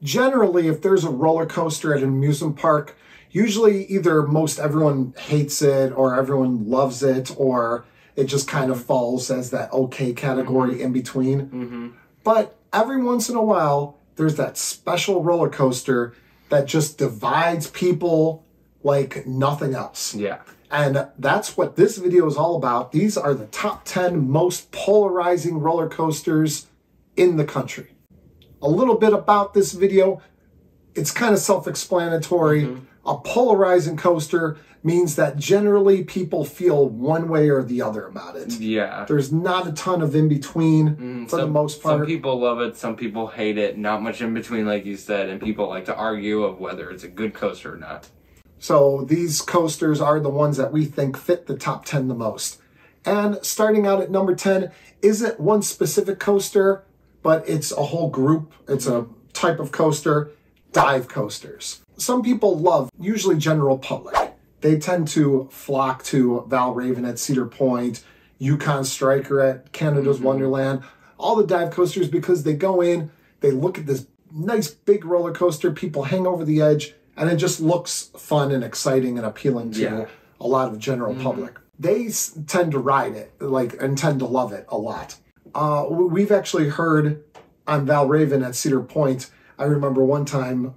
generally, if there's a roller coaster at an amusement park, usually either most everyone hates it or everyone loves it, or it just kind of falls as that okay category in between. But every once in a while, there's that special roller coaster that just divides people like nothing else. Yeah. And that's what this video is all about. These are the top 10 most polarizing roller coasters in the country. A little bit about this video. It's kind of self-explanatory. A polarizing coaster means that generally people feel one way or the other about it. Yeah. There's not a ton of in between for the most part. Some people love it, some people hate it, not much in between like you said, and people like to argue of whether it's a good coaster or not. So these coasters are the ones that we think fit the top 10 the most. And starting out at number 10 isn't one specific coaster, but it's a whole group. It's a type of coaster, dive coasters. Some people love, usually general public. They tend to flock to Valravn at Cedar Point, Yukon Striker at Canada's Wonderland, all the dive coasters, because they go in, they look at this nice big roller coaster, people hang over the edge, and it just looks fun and exciting and appealing to a lot of general public. They tend to ride it, and tend to love it a lot. We've actually heard on Valravn at Cedar Point, I remember one time,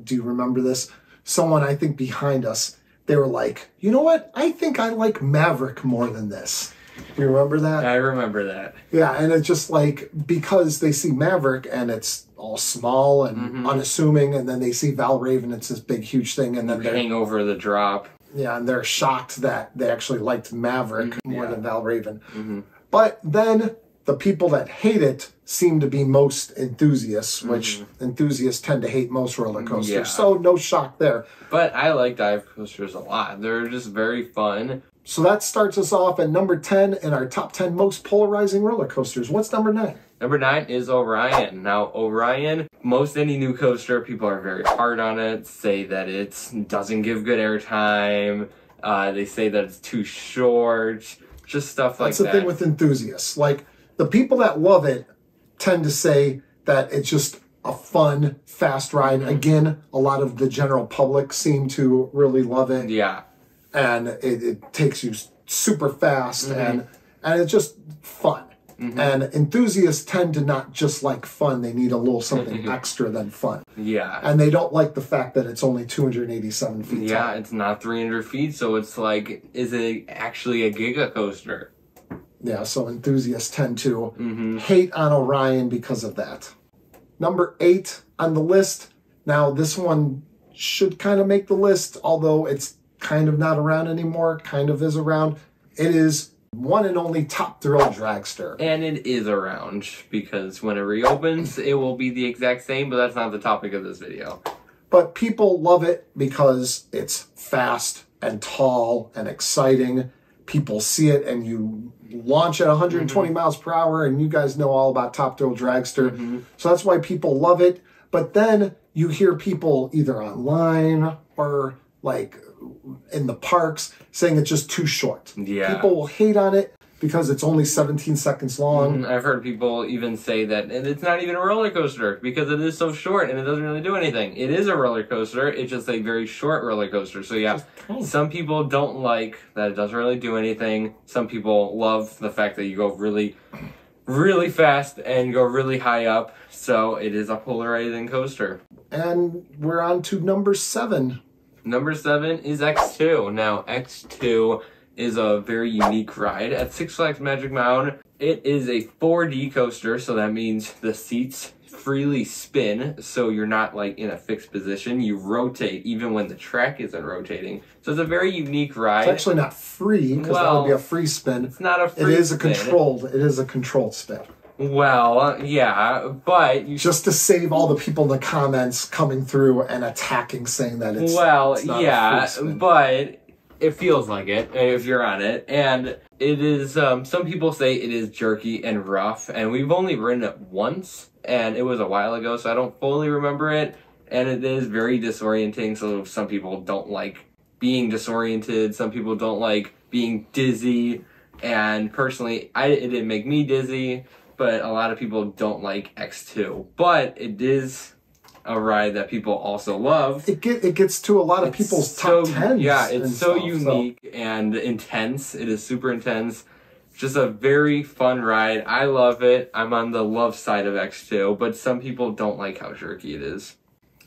do you remember this? Someone, I think behind us, they were like, you know what? I think I like Maverick more than this. Do you remember that? I remember that. Yeah, and it's just like, because they see Maverick and it's all small and unassuming, and then they see Valravn, it's this big, huge thing, and then they hang over the drop. Yeah, and they're shocked that they actually liked Maverick more than Valravn. But then the people that hate it seem to be most enthusiasts, which enthusiasts tend to hate most roller coasters. So no shock there. But I like dive coasters a lot. They're just very fun. So that starts us off at number 10 in our top 10 most polarizing roller coasters. What's number 9? Number 9 is Orion. Now, Orion, most any new coaster, people are very hard on it, say that it doesn't give good airtime, they say that it's too short, just stuff like that. That's the thing with enthusiasts. Like, the people that love it tend to say that it's just a fun, fast ride. Again, a lot of the general public seem to really love it. Yeah. And it takes you super fast, and it's just fun. And enthusiasts tend to not just like fun, they need a little something extra than fun. Yeah. And they don't like the fact that it's only 287 feet tall. Yeah, it's not 300 feet, so it's like, is it actually a giga coaster? Yeah, so enthusiasts tend to hate on Orion because of that. Number 8 on the list. Now, this one should kind of make the list, although it's kind of not around anymore, kind of is around. It is one and only top Thrill Dragster. And it is around, because when it reopens, it will be the exact same, but that's not the topic of this video. But people love it because it's fast and tall and exciting. People see it and you launch at 120 miles per hour, and you guys know all about Top Thrill Dragster. So that's why people love it. But then you hear people either online or like in the parks saying it's just too short. Yeah. People will hate on it because it's only 17 seconds long. I've heard people even say that it's not even a roller coaster because it is so short and it doesn't really do anything. It is a roller coaster, it's just a very short roller coaster. So yeah, some people don't like that it doesn't really do anything. Some people love the fact that you go really, really fast and go really high up. So it is a polarizing coaster. And we're on to number 7. Number 7 is X2. Now, X2 is a very unique ride at Six Flags Magic Mountain. It is a 4D coaster, so that means the seats freely spin, so you're not like in a fixed position. You rotate even when the track isn't rotating. So it's a very unique ride. It's actually not free, because that would be a free spin. It's not a free spin. It is a controlled spin. Well, yeah, but just to save all the people in the comments coming through and attacking, saying that it's not a free spin. But it feels like it if you're on it, and it is. Some people say it is jerky and rough, and we've only ridden it once, and it was a while ago, so I don't fully remember it. And it is very disorienting. So some people don't like being disoriented. Some people don't like being dizzy, and personally, it didn't make me dizzy. But a lot of people don't like X2. But it is a ride that people also love. It gets to a lot of people's top 10s. Yeah, it's so unique and intense. It is super intense. Just a very fun ride. I love it. I'm on the love side of X2, but some people don't like how jerky it is.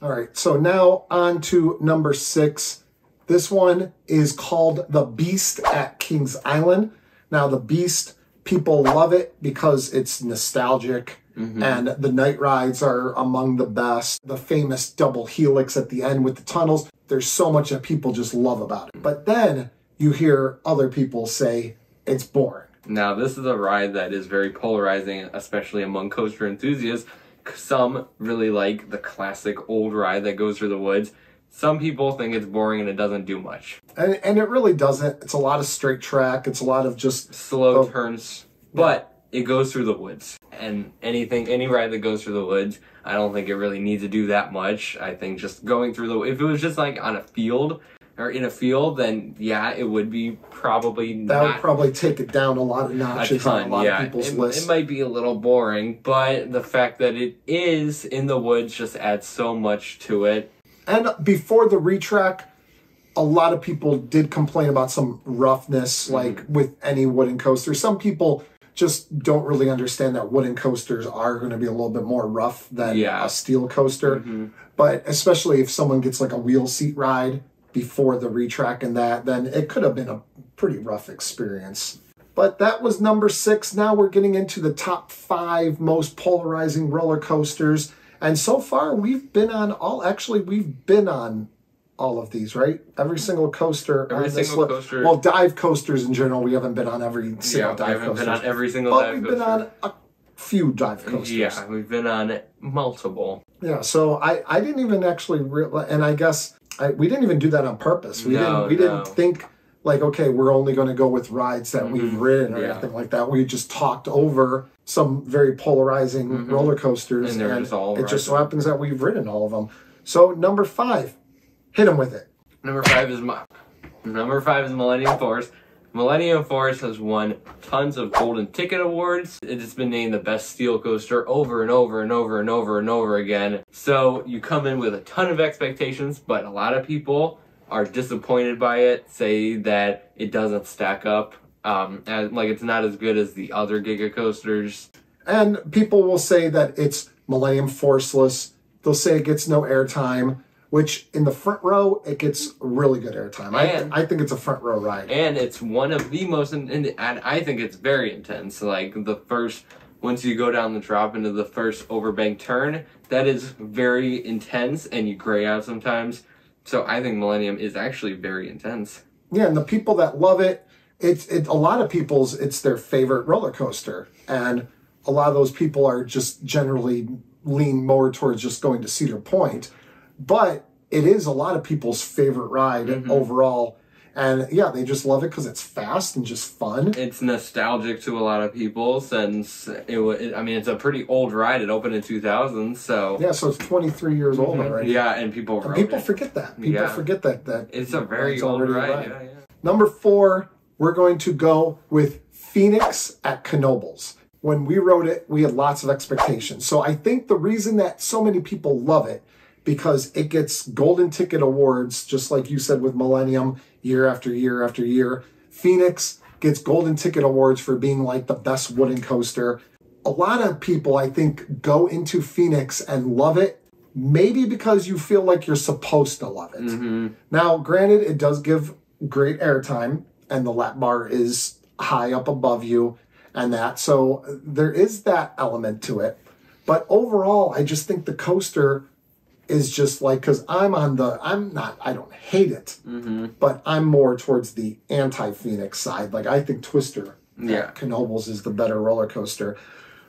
All right, so now on to number 6. This one is called the Beast at Kings Island. Now, the Beast, people love it because it's nostalgic, and the night rides are among the best. The famous double helix at the end with the tunnels. There's so much that people just love about it. But then you hear other people say it's boring. Now, this is a ride that is very polarizing, especially among coaster enthusiasts. Some really like the classic old ride that goes through the woods. Some people think it's boring and it doesn't do much. And it really doesn't. It's a lot of straight track. It's a lot of just slow turns. But it goes through the woods. And any ride that goes through the woods, I don't think it really needs to do that much. I think just going through if it was just like on a field or in a field, then yeah, it would be probably that would probably take it down a lot of notches on a lot of people's lists. It might be a little boring, but the fact that it is in the woods just adds so much to it. And before the retrack, a lot of people did complain about some roughness, like with any wooden coaster. Some people just don't really understand that wooden coasters are going to be a little bit more rough than a steel coaster. But especially if someone gets like a wheel seat ride before the retrack and that, then it could have been a pretty rough experience. But that was number 6. Now we're getting into the top 5 most polarizing roller coasters. And so far, we've been on all of these, right? Every single coaster. Every single coaster. Well, dive coasters in general, we haven't been on every single dive coaster. We haven't been on every single dive coaster. We've been on a few dive coasters. Yeah, we've been on multiple. Yeah, so I didn't even actually and I guess we didn't even do that on purpose. We didn't think like, okay, we're only going to go with rides that we've ridden or anything like that. We just talked over some very polarizing roller coasters, and it just so happens that we've ridden all of them. So number 5, hit them with it. Number 5 is Millennium Force. Millennium Force has won tons of golden ticket awards. It has been named the best steel coaster over and over and over and over and over again. So you come in with a ton of expectations, but a lot of people are disappointed by it, say that it doesn't stack up, like it's not as good as the other Giga coasters. And people will say that it's Millennium Forceless. They'll say it gets no airtime, which in the front row, it gets really good airtime. I think it's a front row ride. And it's one of the most, and I think it's very intense. Like once you go down the drop into the first overbank turn, that is very intense and you gray out sometimes. So I think Millennium is actually very intense. Yeah, and the people that love it, a lot of people's, it's their favorite roller coaster. And a lot of those people are just generally lean more towards just going to Cedar Point. But it is a lot of people's favorite ride overall. And yeah, they just love it because it's fast and just fun. It's nostalgic to a lot of people since it's a pretty old ride. It opened in 2000, so yeah, so it's 23 years old already. Yeah, and people forget that. People forget that it's a very old ride. Yeah. Number 4, we're going to go with Phoenix at Knoebels. When we rode it, we had lots of expectations. So I think the reason that so many people love it, because it gets golden ticket awards, just like you said with Millennium, year after year after year. Phoenix gets golden ticket awards for being like the best wooden coaster. A lot of people, I think, go into Phoenix and love it, maybe because you feel like you're supposed to love it. Now, granted, it does give great airtime, and the lap bar is high up above you and that. So there is that element to it. But overall, I just think the coaster is just like, because I don't hate it, but I'm more towards the anti-Phoenix side. Like, I think Twister at Knoebels is the better roller coaster.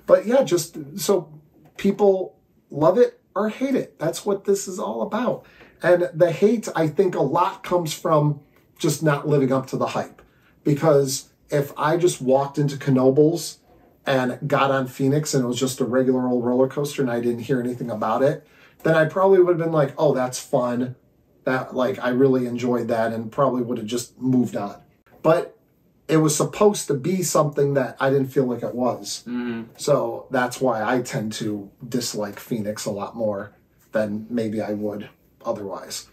But yeah, just so people love it or hate it. That's what this is all about. And the hate, I think a lot comes from just not living up to the hype. Because if I just walked into Knoebels and got on Phoenix and it was just a regular old roller coaster and I didn't hear anything about it, then I probably would have been like, oh, that's fun. That, like, I really enjoyed that, and probably would have just moved on. But it was supposed to be something that I didn't feel like it was. So that's why I tend to dislike Phoenix a lot more than maybe I would otherwise.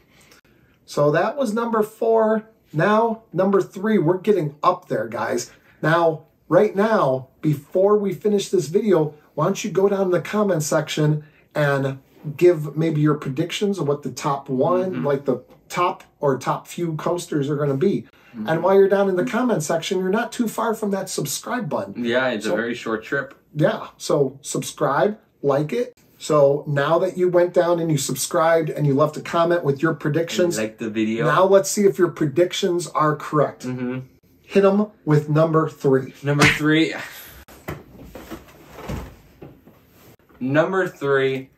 So that was number 4. Now, number 3, we're getting up there, guys. Now, right now, before we finish this video, why don't you go down in the comment section and give maybe your predictions of what the top one, like the top or top few coasters are going to be. And while you're down in the comment section, you're not too far from that subscribe button. Yeah, it's a very short trip. Yeah, so subscribe, like it. So now that you went down and you subscribed and you left a comment with your predictions, like the video. Now let's see if your predictions are correct. Hit them with number 3. Number 3. Number 3,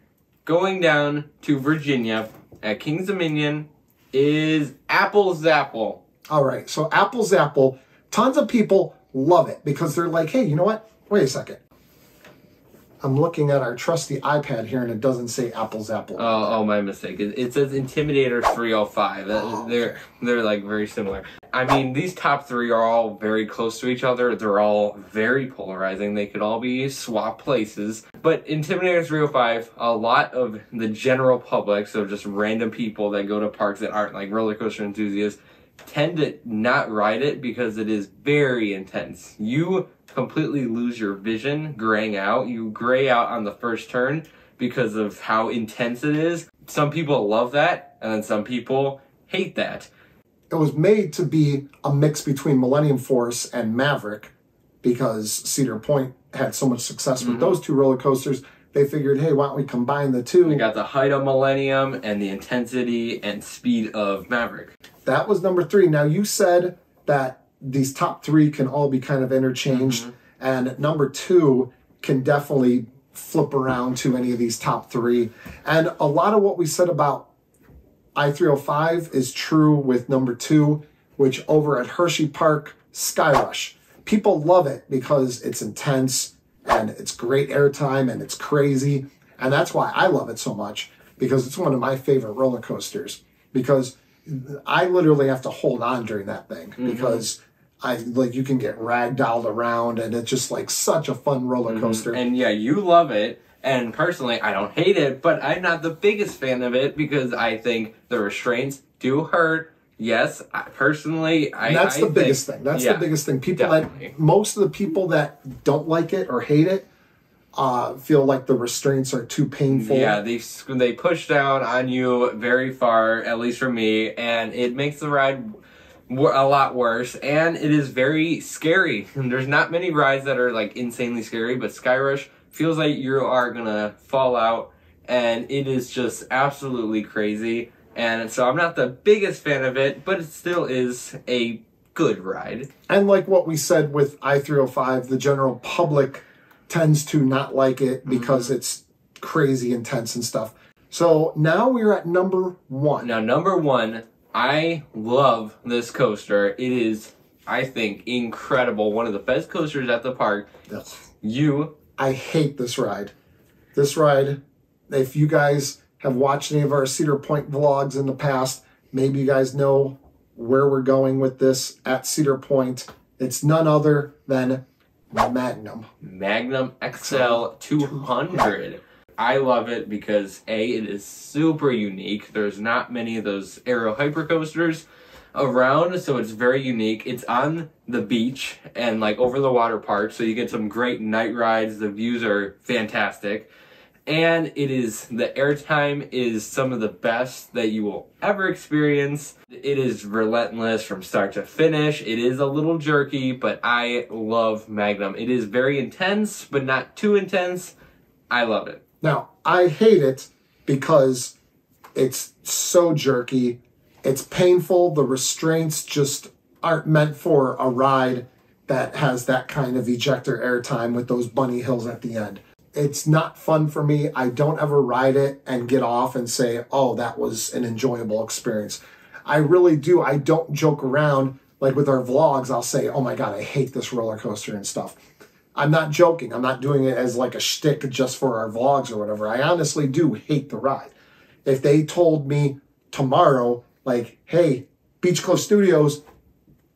going down to Virginia at King's Dominion, is Apple Zapple. All right, so Apple Zapple, tons of people love it because they're like, hey, you know what? Wait a second. I'm looking at our trusty iPad here and it doesn't say Apple Zapple. Oh, my mistake. It says Intimidator 305. They're like very similar. I mean, these top 3 are all very close to each other. They're all very polarizing. They could all be swap places. But Intimidator 305, a lot of the general public, so just random people that go to parks that aren't like roller coaster enthusiasts, tend to not ride it because it is very intense. You completely lose your vision graying out. You gray out on the first turn because of how intense it is. Some people love that, and then some people hate that. It was made to be a mix between Millennium Force and Maverick because Cedar Point had so much success with those 2 roller coasters. They figured, hey, why don't we combine the 2? We got the height of Millennium and the intensity and speed of Maverick. That was number 3. Now, you said that these top 3 can all be kind of interchanged, and number 2 can definitely flip around to any of these top 3. And a lot of what we said about I-305 is true with number 2, which over at Hershey Park, Skyrush. People love it because it's intense and it's great airtime and it's crazy. And that's why I love it so much, because it's one of my favorite roller coasters. Because I literally have to hold on during that thing because you can get ragdolled around and it's just like such a fun roller coaster. And yeah, you love it. And personally, I don't hate it, but I'm not the biggest fan of it because I think the restraints do hurt. Yes, personally, that's the biggest thing. That's the biggest thing. Most of the people that don't like it or hate it feel like the restraints are too painful. Yeah, they push down on you very far, at least for me, and it makes the ride a lot worse, and it is very scary. There's not many rides that are like insanely scary, but Skyrush feels like you are gonna fall out, and it is just absolutely crazy. And so I'm not the biggest fan of it, but it still is a good ride. And like what we said with I-305, the general public tends to not like it because it's crazy intense and stuff. So now we're at number 1. Now, number 1, I love this coaster. It is, I think, incredible. One of the best coasters at the park. I hate this ride. This ride, if you guys have watched any of our Cedar Point vlogs in the past, maybe you guys know where we're going with this at Cedar Point. It's none other than Magnum XL-200. I love it because A, it is super unique. There's not many of those aero hypercoasters around, so it's very unique. It's on the beach and like over the water park, so you get some great night rides. The views are fantastic. And the airtime is some of the best that you will ever experience. It is relentless from start to finish. It is a little jerky, but I love Magnum. It is very intense, but not too intense. I love it. Now, I hate it because it's so jerky. It's painful. The restraints just aren't meant for a ride that has that kind of ejector airtime with those bunny hills at the end. It's not fun for me. I don't ever ride it and get off and say, oh, that was an enjoyable experience. I really do. I don't joke around. Like with our vlogs, I'll say, oh my God, I hate this roller coaster and stuff. I'm not joking. I'm not doing it as like a shtick just for our vlogs or whatever. I honestly do hate the ride. If they told me tomorrow, like, hey, Beach Coast Studios,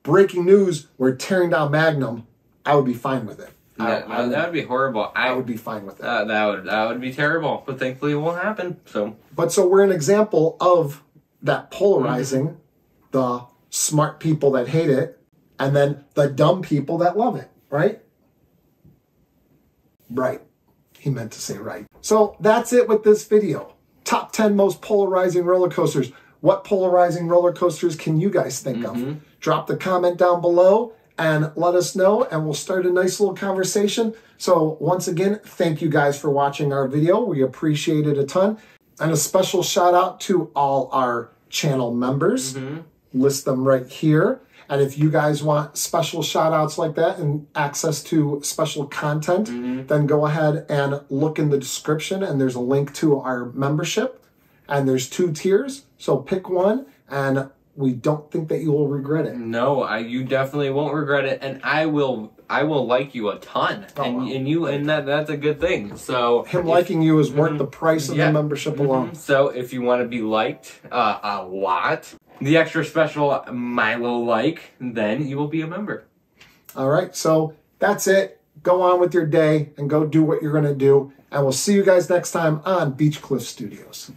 breaking news, we're tearing down Magnum, I would be fine with it. That would be horrible. I would be fine with it. That would be terrible, but thankfully it won't happen. So we're an example of that polarizing, the smart people that hate it, and then the dumb people that love it, right? Right. He meant to say right. So that's it with this video. Top 10 most polarizing roller coasters. What polarizing roller coasters can you guys think of? Drop the comment down below and let us know, and we'll start a nice little conversation. So once again, thank you guys for watching our video. We appreciate it a ton. And a special shout out to all our channel members. List them right here. And if you guys want special shout outs like that and access to special content, then go ahead and look in the description, and there's a link to our membership. And there's 2 tiers, so pick one, and we don't think that you will regret it. No, you definitely won't regret it, and I will like you a ton, and that's a good thing. So liking you is worth the price of the membership alone. So if you want to be liked a lot, the extra special Milo like, then you will be a member. All right, so that's it. Go on with your day and go do what you're going to do, and we'll see you guys next time on Beach Cliff Studios.